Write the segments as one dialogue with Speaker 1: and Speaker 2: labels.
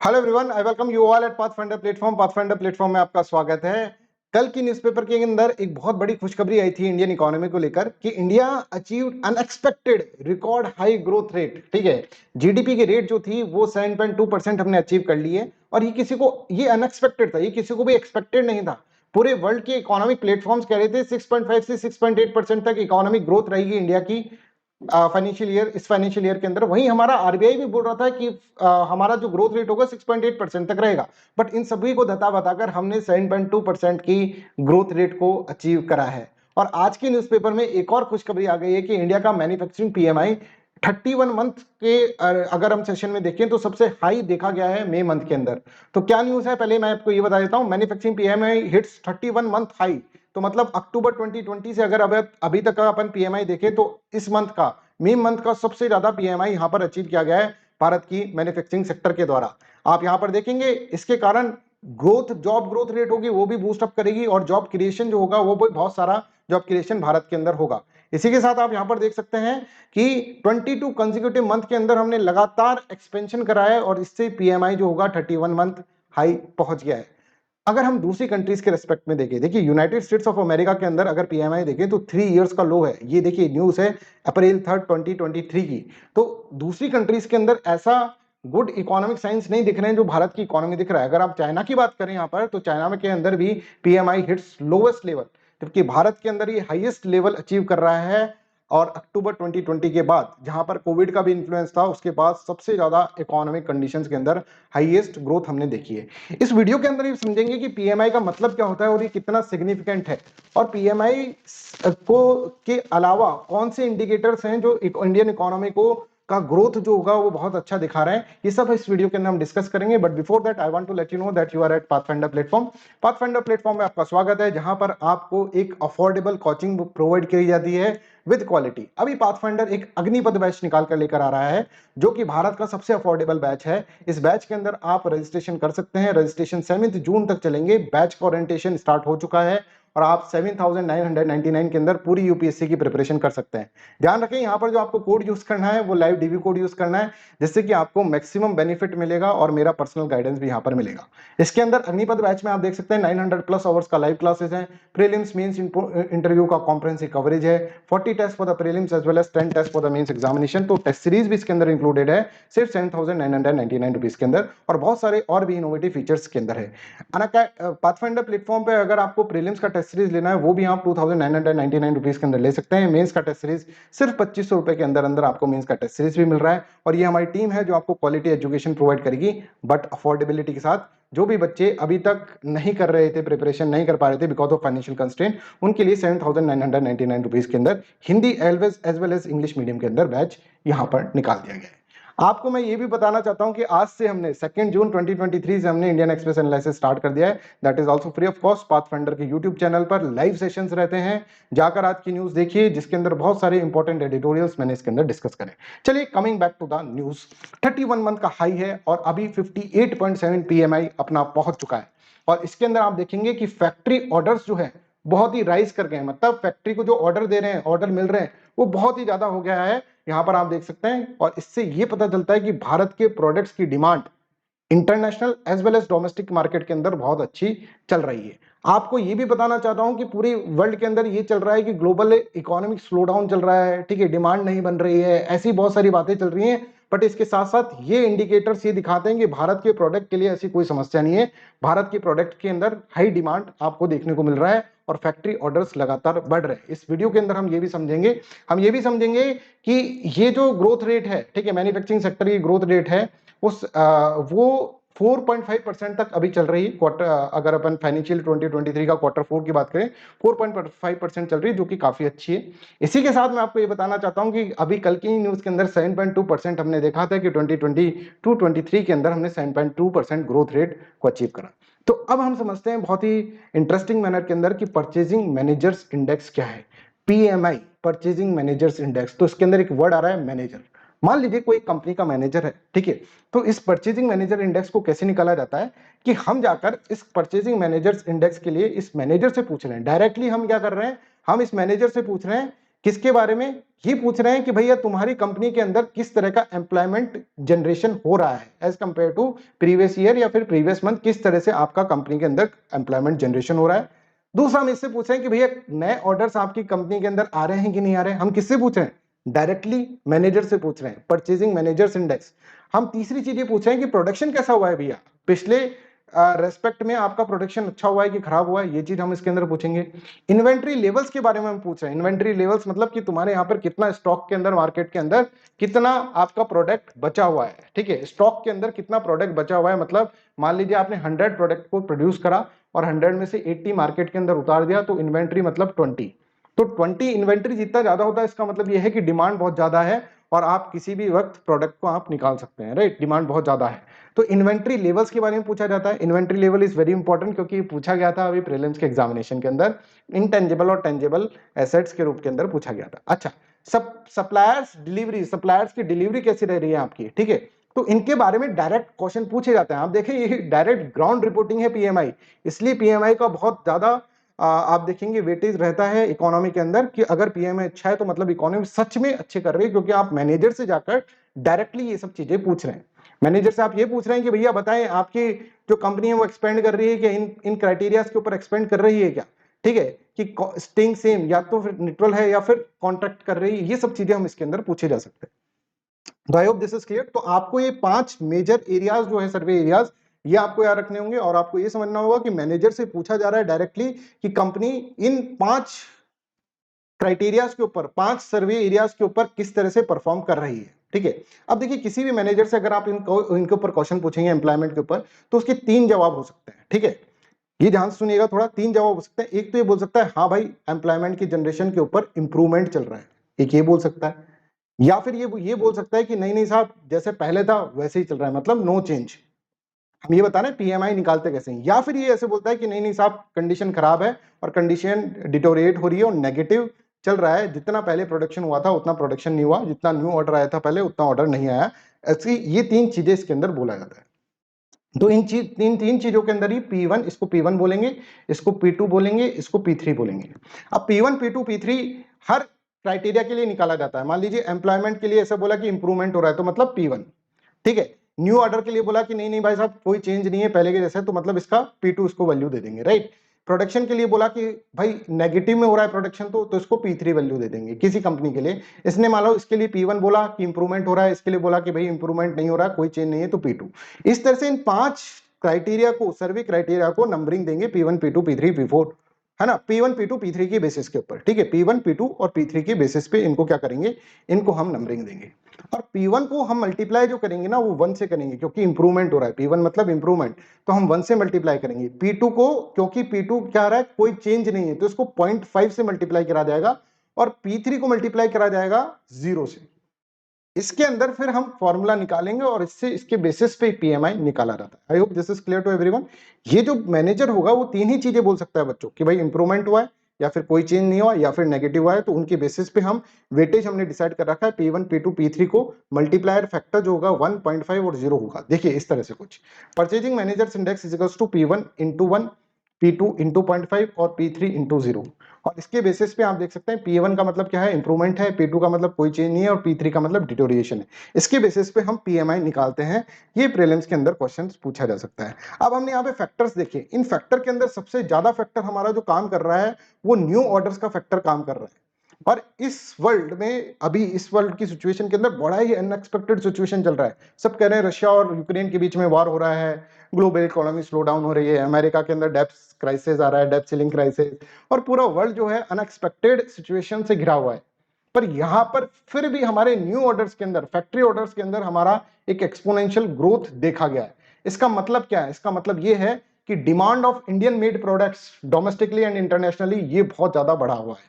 Speaker 1: Hello everyone, I welcome you all at Pathfinder platform. Pathfinder platform में आपका स्वागत है। कल की न्यूज़पेपर के अंदर एक बहुत बड़ी खुशखबरी आई थी इंडियन इकोनॉमी को लेकर कि India achieved unexpected record high growth rate. ठीक है, जीडीपी की रेट जो थी वो 7.2% हमने अचीव कर ली है और ये अनएक्सपेक्टेड था, ये किसी को भी एक्सपेक्टेड नहीं था। पूरे वर्ल्ड के इकोनॉमिक प्लेटफॉर्म्स कह रहे थे 6.5 से 6.8% तक इकोनॉमिक ग्रोथ रहेगी इंडिया की इस फाइनेंशियल ईयर के अंदर। वहीं हमारा आरबीआई भी बोल रहा था कि हमारा जो ग्रोथ रेट होगा 6.8% तक रहेगा, बट इन सभी को धता बताकर हमने 7.2% की ग्रोथ रेट को अचीव करा है। और आज के न्यूज़पेपर में एक और खुशखबरी आ गई है कि इंडिया का मैन्युफैक्चरिंग पीएमआई 31 मंथ के अगर हम सेशन में देखें तो सबसे हाई देखा गया है मई मंथ के अंदर। तो क्या न्यूज है, पहले मैं आपको ये बता देता हूं। Manufacturing PMI hits 31 month high, तो मतलब अक्टूबर 2020 से अगर अभी तक का अपन पीएमआई देखें तो इस मंथ का, मई मंथ का सबसे ज्यादा पीएमआई यहां पर अचीव किया गया है भारत की मैन्युफैक्चरिंग सेक्टर के द्वारा। आप यहां पर देखेंगे इसके कारण जॉब ग्रोथ रेट होगी वो भी बूस्ट अप करेगी और जॉब क्रिएशन जो होगा वो भी बहुत सारा जॉब क्रिएशन भारत के अंदर होगा। इसी के साथ आप यहां पर देख सकते हैं कि 22 कंसेक्यूटिव मंथ के अंदर हमने लगातार एक्सपेंशन करा है और इससे पीएमआई जो होगा 31 मंथ हाई पहुंच गया है। अगर हम दूसरी कंट्रीज के रेस्पेक्ट में देखें, देखिए यूनाइटेड स्टेट्स ऑफ अमेरिका के अंदर अगर पीएमआई देखें तो 3 इयर्स का लो है। ये देखिए न्यूज़ है अप्रैल 3 2023 की। तो दूसरी कंट्रीज के अंदर ऐसा गुड इकोनॉमिक साइंस नहीं दिख रहे हैं जो भारत की इकोनॉमी दिख रहा है। अगर आप चाइना की बात करें यहाँ पर, तो चाइना में के अंदर भी पीएमआई हिट्स लोवेस्ट लेवल, जबकि भारत के अंदर ये हाईएस्ट लेवल अचीव कर रहा है। और अक्टूबर 2020 के बाद, जहां पर कोविड का भी इन्फ्लुएंस था, उसके बाद सबसे ज्यादा इकोनॉमिक कंडीशंस के अंदर हाईएस्ट ग्रोथ हमने देखी है। इस वीडियो के अंदर ये समझेंगे कि पीएमआई का मतलब क्या होता है और ये कितना सिग्निफिकेंट है, और पीएमआई को के अलावा कौन से इंडिकेटर्स हैं जो इंडियन इकोनॉमी को का ग्रोथ जो होगा वो बहुत अच्छा दिखा रहे हैं। ये सब इस वीडियो के अंदर हम डिस्कस करेंगे। But before that I want to let you know that you are at Pathfinder platform. Pathfinder platform में आपका स्वागत है, जहां पर आपको एक अफोर्डेबल कोचिंग प्रोवाइड की जाती है विद क्वालिटी। अभी पाथफाइंडर एक अग्निपथ बैच निकाल कर लेकर आ रहा है जो कि भारत का सबसे अफोर्डेबल बैच है। इस बैच के अंदर आप रजिस्ट्रेशन कर सकते हैं। रजिस्ट्रेशन 7 जून तक चलेंगे। बैच का ओरिएंटेशन स्टार्ट हो चुका है और आप 7,999 के अंदर पूरी यूपीएससी की प्रिपरेशन कर सकते हैं। ध्यान रखें, यहाँ पर जो आपको कोड यूज करना है वो लाइव डीवी कोड यूज करना है, जिससे कि आपको मैक्सिमम बेनिफिट मिलेगा और मेरा पर्सनल गाइडेंस भी यहाँ पर मिलेगा। इसके अंदर अग्निपथ बैच में आप देख सकते हैं 900 प्लस आवर्स का लाइव क्लासेस है। प्रीलिम्स मेंस इंटरव्यू का कॉम्प्रिहेंसिव कवरेज है। 40 test for the prelims as well as 10 test for the mains examination. तो टेस्ट सीरीज भी इसके अंदर इंक्लूडेड है सिर्फ 7,999 रुपीज के अंदर, और बहुत सारे और भी इनोवेटिव फीचर्स के अंदर है। पाथफाइंडर प्लेटफॉर्म पे अगर आपको प्रीलिम्स का टेस्ट सीरीज लेना है वो भी आप 2,999 रुपीज के अंदर ले सकते हैं। मेंस का टेस्ट सीरीज सिर्फ 2500 रुपए के अंदर अंदर आपको मेंस का टेस्ट सीरीज भी मिल रहा है। और ये हमारी टीम है जो आपको क्वालिटी एजुकेशन प्रोवाइड करेगी, बट अफोर्डेबिलिटी के साथ। जो भी बच्चे अभी तक नहीं कर रहे थे, प्रिपरेशन नहीं कर पा रहे थे बिकॉज ऑफ फाइनेंशियल कंस्ट्रेंट, उनके लिए 7,999 रुपीज के अंदर Hindi as well as English medium के अंदर बैच यहाँ पर निकाल दिया गया है। आपको मैं ये भी बताना चाहता हूं कि आज से हमने 2 जून 2023 से हमने इंडियन एक्सप्रेस एनालिसिस स्टार्ट कर दिया है। That is also free of cost. Pathfinder के यूट्यूब चैनल पर लाइव सेशंस रहते हैं, जाकर आज की न्यूज देखिए, जिसके अंदर बहुत सारे इंपॉर्टेंट एडिटोरियल्स मैंने इसके अंदर डिस्कस करें। चलिए, coming back to the news. 31 month का हाई है और अभी 58.7 पीएमआई अपना पहुंच चुका है। और इसके अंदर आप देखेंगे कि फैक्ट्री ऑर्डर्स जो है बहुत ही राइज कर गए हैं। मतलब फैक्ट्री को जो ऑर्डर दे रहे हैं, ऑर्डर मिल रहे हैं, वो बहुत ही ज्यादा हो गया है, यहां पर आप देख सकते हैं। और इससे ये पता चलता है कि भारत के प्रोडक्ट्स की demand international as well as domestic market के अंदर बहुत अच्छी चल रही है। आपको ये भी बताना चाहता हूं कि पूरी वर्ल्ड के अंदर ये चल रहा है कि ग्लोबल इकोनॉमिक स्लो डाउन चल रहा है, ठीक है, डिमांड नहीं बन रही है, ऐसी बहुत सारी बातें चल रही हैं। बट इसके साथ साथ ये इंडिकेटर्स ये दिखाते हैं कि भारत के प्रोडक्ट के लिए ऐसी कोई समस्या नहीं है। भारत के प्रोडक्ट के अंदर हाई डिमांड आपको देखने को मिल रहा है और फैक्ट्री ऑर्डर्स लगातार बढ़ रहे हैं। इस वीडियो के अंदर हम ये भी समझेंगे कि ये जो ग्रोथ रेट है, ठीक है, मैन्युफैक्चरिंग सेक्टर की ग्रोथ रेट है वो 4.5% तक अभी चल रही है। क्वार्टर, अगर अपन फाइनेंशियल 2023 का क्वार्टर 4 की बात करें, 4.5% चल रही है, जो कि काफी अच्छी है। इसी के साथ मैं आपको ये बताना चाहता हूं कि अभी कल की न्यूज के अंदर 7.2% हमने देखा था कि 2022-23 के अंदर हमने 7.2% ग्रोथ रेट को अचीव करा। तो अब हम समझते हैं बहुत ही इंटरेस्टिंग मैनर के अंदर कि परचेजिंग मैनेजर्स इंडेक्स क्या है। PMI, purchasing managers index. तो इसके अंदर एक वर्ड आ रहा है मैनेजर। मान लीजिए कोई कंपनी का मैनेजर है, ठीक है, तो इस परचेजिंग मैनेजर इंडेक्स को कैसे निकाला जाता है कि हम जाकर इस परचेजिंग मैनेजर्स इंडेक्स के लिए इस मैनेजर से पूछ रहे हैं। डायरेक्टली हम क्या कर रहे हैं, हम इस मैनेजर से पूछ रहे हैं किसके बारे में? ये पूछ रहे हैं कि भैया तुम्हारी कंपनी के अंदर किस तरह का एम्प्लॉयमेंट जनरेशन हो रहा है as compare to previous year या फिर प्रीवियस मंथ, किस तरह से आपका कंपनी के अंदर एम्प्लॉयमेंट जनरेशन हो रहा है। दूसरा हम इससे पूछ रहे हैं कि भैया नए ऑर्डर्स आपकी कंपनी के अंदर आ रहे हैं कि नहीं आ रहे हैं। हम किससे पूछ रहे हैं? डायरेक्टली मैनेजर से पूछ रहे हैं, परचेजिंग मैनेजर्स इंडेक्स। हम तीसरी चीज ये पूछ रहे हैं कि प्रोडक्शन कैसा हुआ है भैया, पिछले रेस्पेक्ट में आपका प्रोडक्शन अच्छा हुआ है कि खराब हुआ है, ये चीज हम इसके अंदर पूछेंगे। इन्वेंट्री लेवल्स के बारे में हम पूछ रहे हैं। इन्वेंट्री लेवल्स मतलब कि तुम्हारे यहाँ पर कितना स्टॉक के अंदर, मार्केट के अंदर कितना आपका प्रोडक्ट बचा हुआ है। ठीक है, स्टॉक के अंदर कितना प्रोडक्ट बचा हुआ है, मतलब मान लीजिए आपने 100 प्रोडक्ट को प्रोड्यूस करा और 100 में से 80 मार्केट के अंदर उतार दिया, तो इन्वेंट्री मतलब 20। तो 20 इन्वेंट्री जितना ज्यादा होता है इसका मतलब यह है कि डिमांड बहुत ज्यादा है और आप किसी भी वक्त प्रोडक्ट को आप निकाल सकते हैं, राइट। डिमांड बहुत ज्यादा है तो इन्वेंट्री लेवल्स के बारे में पूछा जाता है। Inventory level is very important क्योंकि पूछा गया था अभी प्रीलिम्स के एग्जामिनेशन के अंदर, इनटेंजिबल और टेंजिबल एसेट्स के रूप के अंदर पूछा गया था। अच्छा, सप्लायर्स डिलीवरी, सप्लायर्स की डिलीवरी कैसी रह रही है आपकी, ठीक है, तो इनके बारे में डायरेक्ट क्वेश्चन पूछे जाते हैं। आप देखें ये डायरेक्ट ग्राउंड रिपोर्टिंग है पीएमआई, इसलिए पीएमआई का बहुत ज्यादा आप देखेंगे वेटेज रहता है इकोनॉमी के अंदर कि अगर पीएमआई अच्छा है तो मतलब इकोनॉमी सच में अच्छे कर रही है, क्योंकि आप मैनेजर से जाकर डायरेक्टली ये सब चीजें पूछ रहे हैं। मैनेजर से आप ये पूछ रहे हैं कि भैया बताएं आपकी जो कंपनी है वो एक्सपेंड कर रही है कि इन क्राइटेरियाज के ऊपर एक्सपेंड कर रही है क्या, ठीक है, कि स्टिंग सेम या तो फिर न्यूट्रल है या फिर कॉन्ट्रैक्ट कर रही है, ये सब चीजें हम इसके अंदर पूछे जा सकते हैं। तो आई होप दिस इज क्लियर। तो आपको ये 5 मेजर एरियाज जो है सर्वे एरियाज, ये आपको याद रखने होंगे और आपको ये समझना होगा कि मैनेजर से पूछा जा रहा है डायरेक्टली कि कंपनी इन 5 क्राइटेरियाज के ऊपर, 5 सर्वे एरियाज के ऊपर किस तरह से परफॉर्म कर रही है। ठीक है, अब देखिए किसी भी मैनेजर से अगर आप इनके ऊपर क्वेश्चन पूछेंगे एम्प्लॉयमेंट के ऊपर, तो उसके 3 जवाब हो सकते हैं। ठीक है, ये ध्यान से सुनिएगा थोड़ा, 3 जवाब हो सकते हैं। एक तो ये बोल सकता है हाँ भाई एम्प्लॉयमेंट की जनरेशन के ऊपर इंप्रूवमेंट चल रहा है, एक ये बोल सकता है। या फिर ये बोल सकता है कि नहीं नहीं साहब जैसे पहले था वैसे ही चल रहा है, मतलब नो चेंज। हम ये बता रहे हैं पीएमआई निकालते कैसे हैं। या फिर ये ऐसे बोलता है कि नहीं नहीं साहब कंडीशन खराब है और कंडीशन डिटोरिएट हो रही है और नेगेटिव चल रहा है, जितना पहले प्रोडक्शन हुआ था उतना प्रोडक्शन नहीं हुआ, जितना न्यू ऑर्डर आया था पहले उतना ऑर्डर नहीं आया। ऐसी ये 3 चीजें इसके अंदर बोला जाता है। तो इन तीन चीजों के अंदर ही P1, इसको P1 बोलेंगे, इसको P2 बोलेंगे, इसको P3 बोलेंगे। अब P1 P2 P3 हर क्राइटेरिया के लिए निकाला जाता है। मान लीजिए एम्प्लॉयमेंट के लिए ऐसा बोला कि इंप्रूवमेंट हो रहा है तो मतलब P1, ठीक है। न्यू ऑर्डर के लिए बोला कि नहीं नहीं भाई साहब कोई चेंज नहीं है पहले के जैसे, तो मतलब इसका P2 इसको वैल्यू दे देंगे, राइट। प्रोडक्शन के लिए बोला कि भाई नेगेटिव में हो रहा है प्रोडक्शन, तो इसको P3 वैल्यू दे देंगे किसी कंपनी के लिए। इसने मान लो इसके लिए P1 बोला कि इंप्रूवमेंट हो रहा है, इसके लिए बोला कि भाई इंप्रूवमेंट नहीं हो रहा है, कोई चेंज नहीं है, तो P2। इस तरह से इन 5 क्राइटेरिया को, सर्वे क्राइटेरिया को नंबरिंग देंगे P1 P2 P3 P4, है ना, P1 P2 P3 के बेसिस के ऊपर। ठीक है, P1 P2 और P3 के बेसिस पे इनको क्या करेंगे, इनको हम नंबरिंग देंगे। और P1 को हम मल्टीप्लाई जो करेंगे ना वो 1 से करेंगे, क्योंकि इंप्रूवमेंट हो रहा है, P1 मतलब इंप्रूवमेंट, तो हम 1 से मल्टीप्लाई करेंगे। P2 को, क्योंकि P2 क्या आ रहा है, कोई चेंज नहीं है, तो इसको 0.5 से मल्टीप्लाई करा जाएगा। और P3 को मल्टीप्लाई करा जाएगा 0 से। इसके अंदर फिर हम फॉर्मूला निकालेंगे और इससे, इसके बेसिस पे पीएमआई निकाला जाता है। I hope this is clear to everyone. ये जो मैनेजर होगा वो 3 ही चीजें बोल सकता है बच्चों कि भाई इंप्रूवमेंट हुआ है या फिर कोई चेंज नहीं हुआ या फिर नेगेटिव हुआ है, तो उनके बेसिस पे हम वेटेज हमने डिसाइड कर रखा है। P1 P2 P3 को मल्टीप्लायर फैक्टर जो होगा 1.5 और 0 होगा। देखिए इस तरह से कुछ, purchasing managers index is equals to P1 into 1, P2 into 0.5 और P3 इंटू 0। और इसके बेसिस पे आप देख सकते हैं P1 का मतलब क्या है, इंप्रूवमेंट है, P2 का मतलब कोई चेंज नहीं है और P3 का मतलब डिटोरिएशन है। इसके बेसिस पे हम पीएमआई निकालते हैं। ये प्रीलिम्स के अंदर क्वेश्चंस पूछा जा सकता है। अब हमने यहाँ पे फैक्टर्स देखे, इन फैक्टर के अंदर सबसे ज्यादा फैक्टर हमारा जो काम कर रहा है वो न्यू ऑर्डर्स का फैक्टर काम कर रहा है। और इस वर्ल्ड में, अभी इस वर्ल्ड की सिचुएशन के अंदर बड़ा ही अनएक्सपेक्टेड सिचुएशन चल रहा है। सब कह रहे हैं रशिया और यूक्रेन के बीच में वार हो रहा है, ग्लोबल इकोनॉमी स्लो डाउन हो रही है, अमेरिका के अंदर डेब्ट क्राइसिस आ रहा है, डेब्ट सीलिंग क्राइसिस, और पूरा वर्ल्ड जो है अनएक्सपेक्टेड सिचुएशन से घिरा हुआ है। पर यहां पर फिर भी हमारे न्यू ऑर्डर्स के अंदर, फैक्ट्री ऑर्डर्स के अंदर हमारा एक एक्सपोनेंशियल ग्रोथ देखा गया है। इसका मतलब क्या है? इसका मतलब ये है कि demand of Indian made products domestically and internationally ये बहुत ज्यादा बढ़ा हुआ है।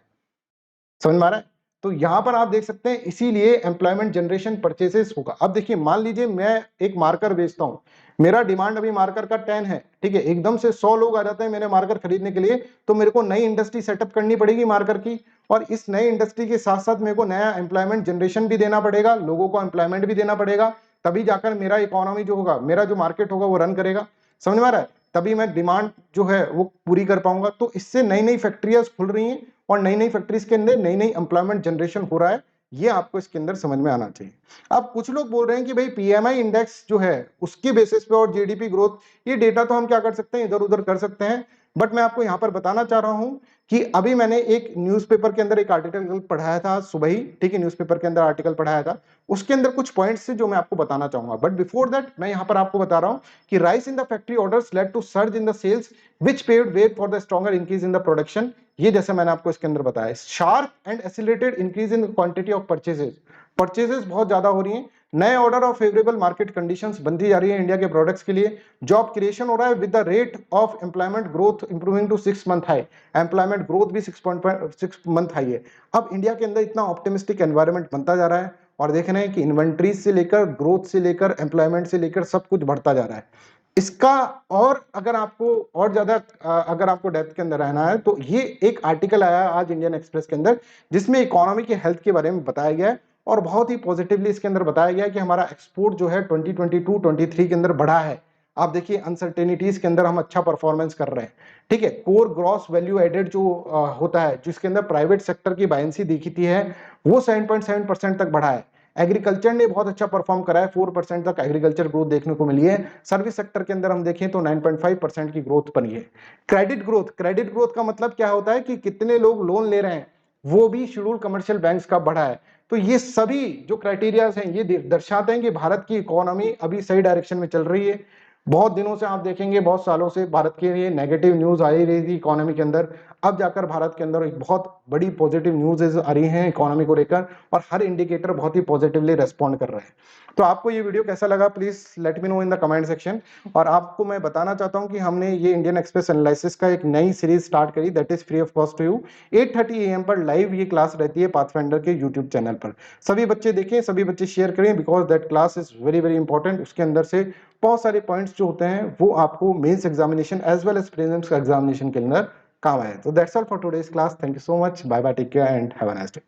Speaker 1: समझ में आ रहा है? तो यहां पर आप देख सकते हैं, इसीलिए एम्प्लॉयमेंट जनरेशन परचेसेस होगा। अब देखिए मान लीजिए मैं एक मार्कर बेचता हूं, मेरा डिमांड अभी मार्कर का 10 है, ठीक है, एकदम से 100 लोग आ जाते हैं मेरे मार्कर खरीदने के लिए, तो मेरे को नई इंडस्ट्री सेटअप करनी पड़ेगी मार्कर की, और इस नई इंडस्ट्री के साथ साथ मेरे को नया एम्प्लॉयमेंट जनरेशन भी देना पड़ेगा, लोगों को एम्प्लॉयमेंट भी देना पड़ेगा, तभी जाकर मेरा इकोनॉमी जो होगा, मेरा जो मार्केट होगा वो रन करेगा। समझ में आ रहा है? तभी मैं डिमांड जो है वो पूरी कर पाऊंगा। तो इससे नई नई फैक्ट्रियां खुल रही हैं और नई नई फैक्ट्रीज के अंदर नई नई एम्प्लॉयमेंट जनरेशन हो रहा है, ये आपको इसके अंदर समझ में आना चाहिए। अब कुछ लोग बोल रहे हैं कि भाई पीएमआई इंडेक्स जो है उसके बेसिस पे और जीडीपी ग्रोथ, ये डेटा तो हम क्या कर सकते हैं, इधर उधर कर सकते हैं, बट मैं आपको यहां पर बताना चाह रहा हूं कि अभी मैंने एक न्यूज़पेपर के अंदर एक आर्टिकल पढ़ाया था सुबह ही, ठीक है, न्यूज़पेपर के अंदर आर्टिकल पढ़ाया था, उसके अंदर कुछ पॉइंट्स थे जो मैं आपको बताना चाहूंगा। बट बिफोर दैट मैं यहां पर आपको बता रहा हूं कि rise in the factory orders led to surge in the sales which paved way for the stronger increase in the production. ये जैसे मैंने आपको इसके अंदर बताया, sharp and accelerated increase in the quantity of purchases, purchases बहुत ज्यादा हो रही हैं, नए ऑर्डर और फेवरेबल मार्केट कंडीशंस बनती जा रही है इंडिया के प्रोडक्ट्स के लिए, जॉब क्रिएशन हो रहा है with the rate of employment growth improving to 6 month high, employment growth भी 6 मंथ हाई है। अब इंडिया के अंदर इतना ऑप्टिमिस्टिक एनवायरनमेंट बनता जा रहा है और देख रहे हैं कि इन्वेंट्रीज से लेकर ग्रोथ से लेकर एम्प्लॉयमेंट से लेकर सब कुछ बढ़ता जा रहा है इसका। और अगर आपको और ज्यादा अगर आपको डेप्थ के अंदर रहना है तो ये एक आर्टिकल आया आज इंडियन एक्सप्रेस के अंदर जिसमें इकोनॉमी के हेल्थ के बारे में बताया गया है और बहुत ही पॉजिटिवली इसके अंदर बताया गया है कि हमारा एक्सपोर्ट जो है 2022-23 के अंदर बढ़ा है। आप देखिए अनसर्टेनिटीज के अंदर हम अच्छा परफॉर्मेंस कर रहे हैं, ठीक है। कोर ग्रॉस वैल्यू एडेड जो होता है जिसके अंदर प्राइवेट सेक्टर की बायंसी देखी थी है वो 7.7% तक बढ़ा है। एग्रीकल्चर ने बहुत अच्छा परफॉर्म करा है, 4% तक एग्रीकल्चर ग्रोथ देखने को मिली है। सर्विस सेक्टर के अंदर हम देखें तो 9.5% की ग्रोथ बनी है। क्रेडिट ग्रोथ का मतलब क्या होता है कि कितने लोग लोन ले रहे हैं, वो भी शेड्यूल कमर्शियल बैंक्स का बढ़ा है। तो ये सभी जो क्राइटेरियाज हैं ये दर्शाते हैं कि भारत की इकोनॉमी अभी सही डायरेक्शन में चल रही है। बहुत दिनों से आप देखेंगे, बहुत सालों से भारत के लिए नेगेटिव न्यूज आ ही रही थी इकोनॉमी के अंदर, अब जाकर भारत के अंदर एक बहुत बड़ी पॉजिटिव न्यूज आ रही हैं इकोनॉमी को लेकर और हर इंडिकेटर बहुत ही पॉजिटिवली रेस्पॉन्ड कर रहे हैं। तो आपको ये वीडियो कैसा लगा please let me know in the comment section. और आपको मैं बताना चाहता हूं कि हमने ये इंडियन एक्सप्रेस एनालिसिस का एक नई सीरीज स्टार्ट करी that is free of cost to you. 8:30 AM पर लाइव ये क्लास रहती है पाथफाइंडर के यूट्यूब चैनल पर। सभी बच्चे देखें, सभी बच्चे शेयर करें because that class is very very important. उसके अंदर से बहुत सारे पॉइंट्स जो होते हैं वो आपको mains examination as well as prelims examination के अंदर काम आए। तो that's all for today's class. Thank you so much, bye bye, take care and have a nice day.